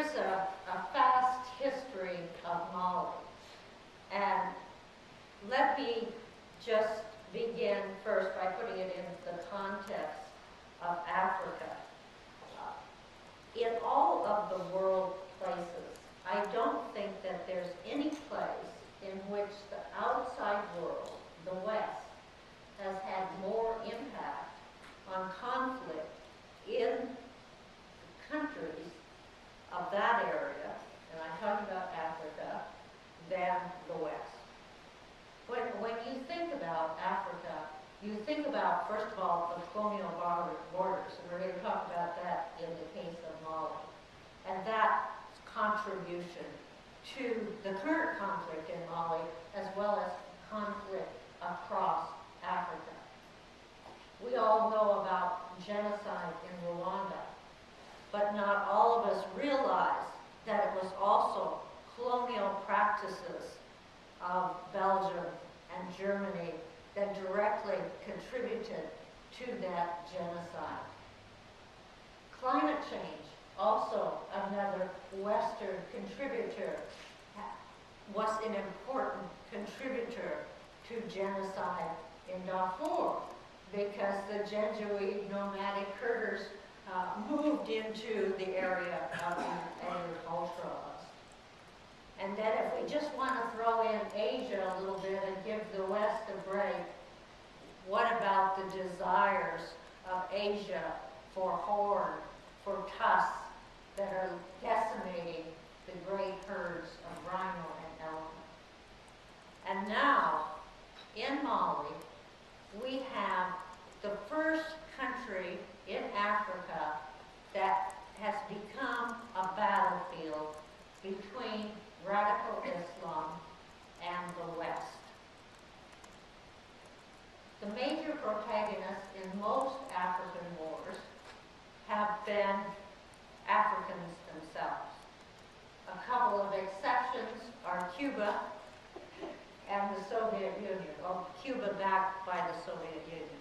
here's a fast history of Mali. And let me just begin first by putting it in the context of Africa. In all of the world places, I don't think that there's any place in which the outside world, the West, has had more impact on conflict in the countries of that area, and I'm talking about Africa, than the West. When you think about Africa, you think about, first of all, the colonial borders, and we're going to talk about that in the case of Mali, and that contribution to the current conflict in Mali, as well as conflict across Africa. We all know about genocide in Rwanda, but not all of us realize that it was also colonial practices of Belgium and Germany that directly contributed to that genocide. Climate change, also another Western contributor, was an important contributor to genocide in Darfur, because the Janjaweed nomadic herders moved into the area of the agriculturalists. And then if we just want to throw in Asia a little bit and give the West a break, what about the desires of Asia for horn, for tusks that are decimating the great herds of rhino and elephant? And now, in Mali, we have the first country in Africa that has become a battlefield between radical Islam and the West. The major protagonists in most African wars have been Africans themselves. A couple of exceptions are Cuba and the Soviet Union, or Cuba backed by the Soviet Union,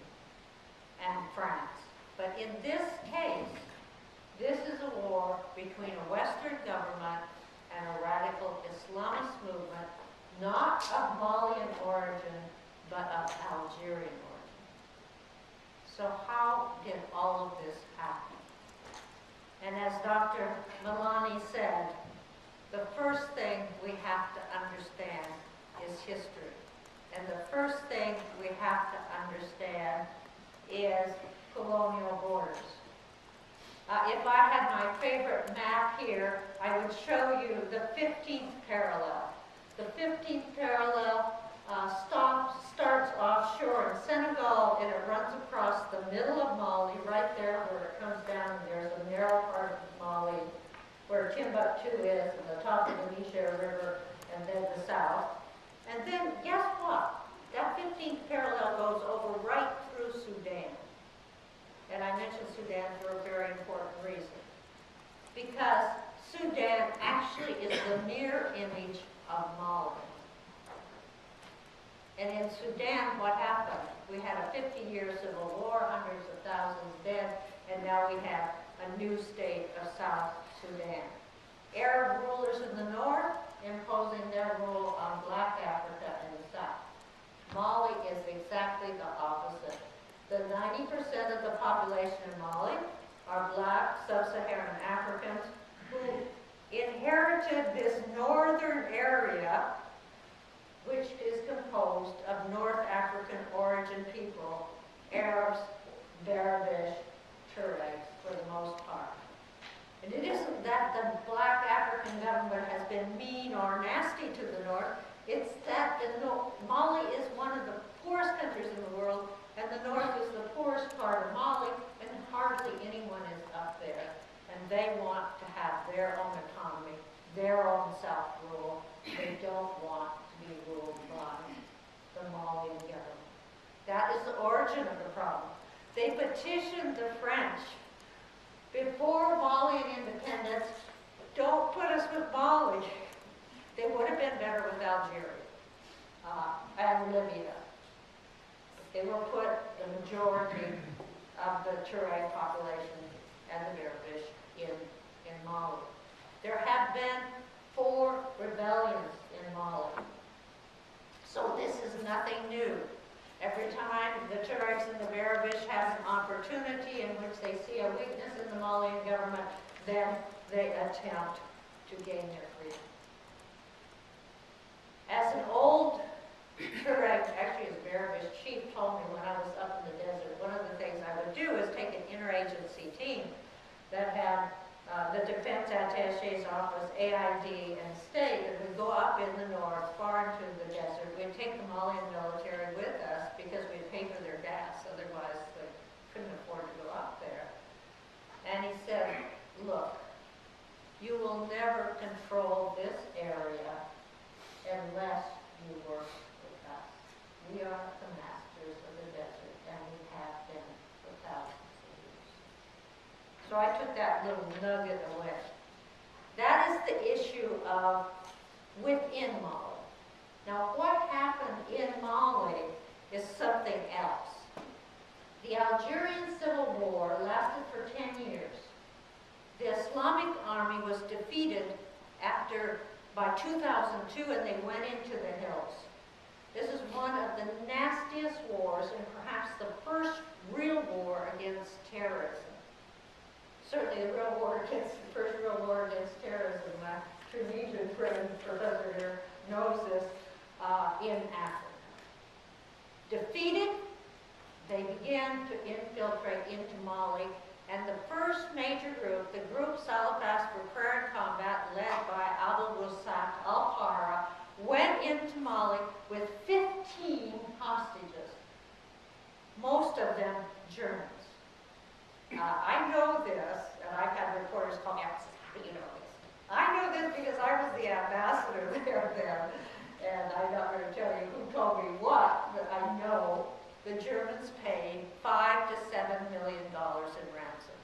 and France. But in this case, this is a war between a Western government and a radical Islamist movement, not of Malian origin, but of Algerian origin. So how did all of this happen? And as Dr. Milani said, the first thing we have to understand is history. And the first thing we have to understand is colonial borders. If I had my favorite map here, I would show you the 15th parallel. The 15th parallel starts offshore in Senegal, and it runs across the middle of Mali, right there where it comes down, and there's a narrow part of Mali where Timbuktu is, and the top of the Niger River, and then the south. And then, guess what? That 15th parallel goes over right through Sudan. And I mentioned Sudan for a very important reason. Because Sudan actually is the mirror image of Mali. And in Sudan, what happened? We had a 50-year civil war, hundreds of thousands dead, and now we have a new state of South Sudan. Arab rulers in the north imposing their rule on black Africa in the south. Mali is exactly the opposite. The 90% of the population in Mali are black sub-Saharan Africans who inherited this northern area, which is composed of North African origin people, Arabs, Berbish, Tuaregs for the most part. And it isn't that the black African government has been mean or nasty to the north, it's that Mali is one of the poorest countries in the world, and the north is the poorest part of Mali, and hardly anyone is up there. And they want to have their own autonomy, their own self-rule. They don't want to be ruled by the Malian government. That is the origin of the problem. They petitioned the French before Malian independence, don't put us with Mali. They would have been better with Algeria and Libya. They will put the majority of the Tuareg population and the Berbish in Mali. There have been 4 rebellions in Mali. So this is nothing new. Every time the Tuaregs and the Berbish have an opportunity in which they see a weakness in the Malian government, then they attempt to gain their freedom. As an old Tuareg, actually as Berbish chief, told me when I was up in the desert, one of the things I would do is take an interagency team that had the Defense Attaché's office, AID, and state, and we'd go up in the north, far into the desert. We'd take the Malian military with us because we'd pay for their gas, otherwise they couldn't afford to go up there. And he said, look, you will never control this area unless you work with us. We are the masters of the desert, and we have been for thousands of years. So I took that little nugget away. That is the issue of within Mali. Now, what happened in Mali is something else. The Algerian Civil War lasted for 10 years. The Islamic army was defeated by 2002, and they went into the hills. This is one of the nastiest wars, and perhaps the first real war against terrorism. Certainly the first real war against terrorism. My Tunisian friend, Professor here, knows this, in Africa. Defeated, they began to infiltrate into Mali, and the first major group, the group Salafas for Prayer and Combat, led by Abdel Ghoussat al-Para, went into Mali with 15 hostages, most of them Germans. I know this, and I've had reporters call me up and say, how do you know this? I know this because I was the ambassador there then, and I'm not going to tell you who told me what, but I know the Germans paid $5 to $7 million in ransom.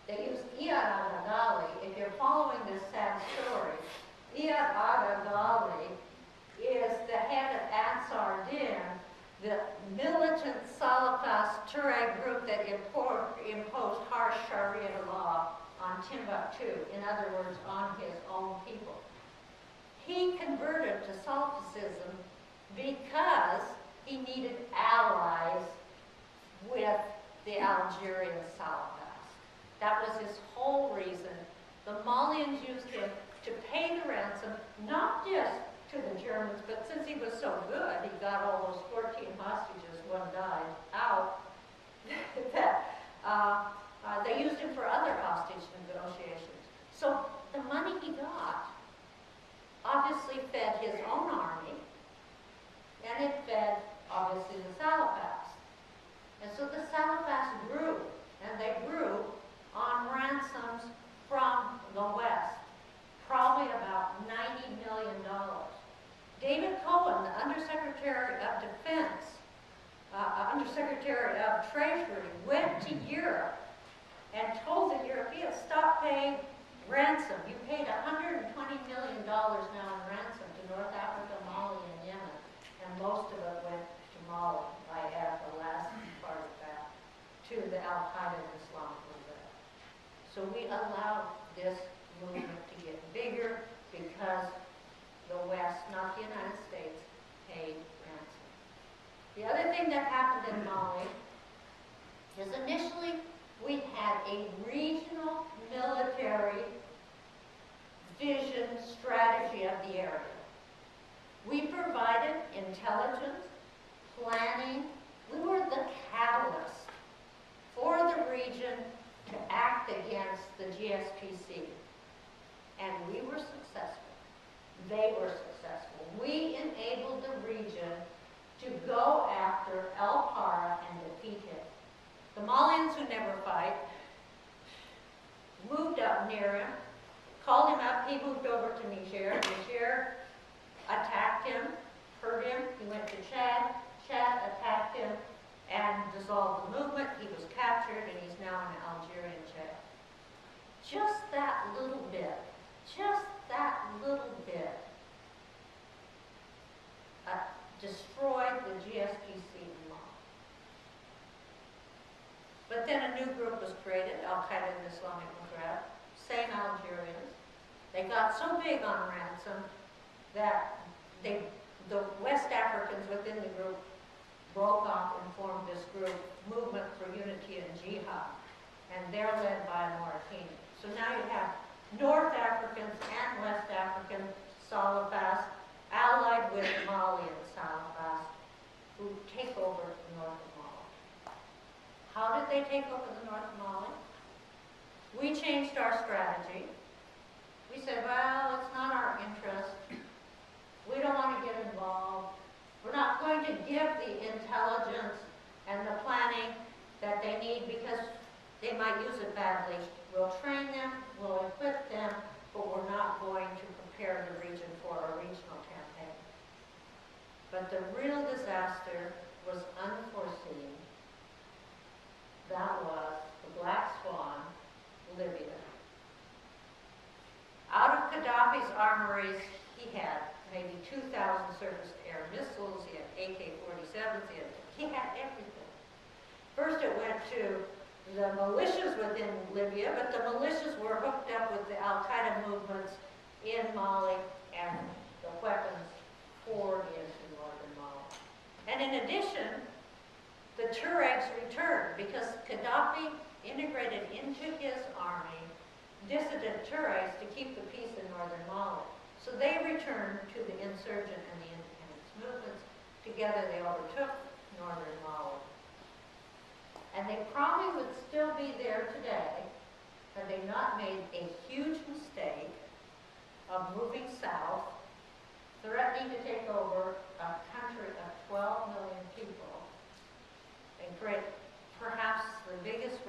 They used Iyad al-Ghali. If you're following this sad story, Iyad al-Ghali is the head of Ansar Din, the militant Salafas Tuareg group that imposed harsh Sharia law on Timbuktu, in other words, on his own people. He converted to Salafism because he needed allies with the Algerian Salafas. That was his whole reason. The Malians used him to pay the ransom, not just to the Germans, but since he was so good, he got all those 14 hostages, one died, out, that they used him for other hostage negotiations. So the money he got obviously fed his own army, and it fed, obviously, the Salafas. And so the Salafas grew, and they grew on ransoms from the West, probably about $90 million. David Cohen, the Undersecretary of Defense, Undersecretary of Treasury, went to Europe and told the Europeans, stop paying ransom. You paid $120 million now in ransom to North Africa, Mali, and Yemen, and most of it went to Mali. I add the last part of that to the Al-Qaeda and Islamic movement. So we allowed this movement to get bigger because the West, not the United States, paid ransom. The other thing that happened in Mali is initially we had a regional military vision strategy of the area. We provided intelligence, planning. We were the catalyst for the region to act against the GSPC. And we were successful. They were successful. We enabled the region to go after al-Para and defeat him. The Malians, who never fight, moved up near him, called him up. He moved over to Niger. Niger attacked him, hurt him. He went to Chad. Chad attacked him and dissolved the movement. He was captured, and he's now in Algerian jail. Just that little bit, destroyed the GSPC in Mali. But then a new group was created, Al-Qaeda and Islamic Maghreb. same Algerians. They got so big on ransom that the West Africans within the group broke off and formed this group, Movement for Unity and Jihad, and they're led by a Mauritanian. So now you have North Africans and West African Salafast allied with Malian Salafast who take over the north of Mali. How did they take over the north of Mali? We changed our strategy. We said, well, it's not our interest. We don't want to get involved. We're not going to give the intelligence and the planning that they need because they might use it badly. We'll train them, we'll equip them, but we're not going to prepare the region for a regional campaign. But the real disaster was unforeseen. That was the Black Swan, Libya. Out of Gaddafi's armories, he had maybe 2,000 surface-to-air missiles, he had AK-47s, he had everything. First it went to the militias within Libya, but the militias were hooked up with the Al-Qaeda movements in Mali, and the weapons poured into northern Mali. And in addition, the Tuaregs returned because Gaddafi integrated into his army dissident Tuaregs to keep the peace in northern Mali. So they returned to the insurgent and the independence movements. Together they overtook northern Mali. And they probably would still be there today had they not made a huge mistake of moving south, threatening to take over a country of 12 million people and create perhaps the biggest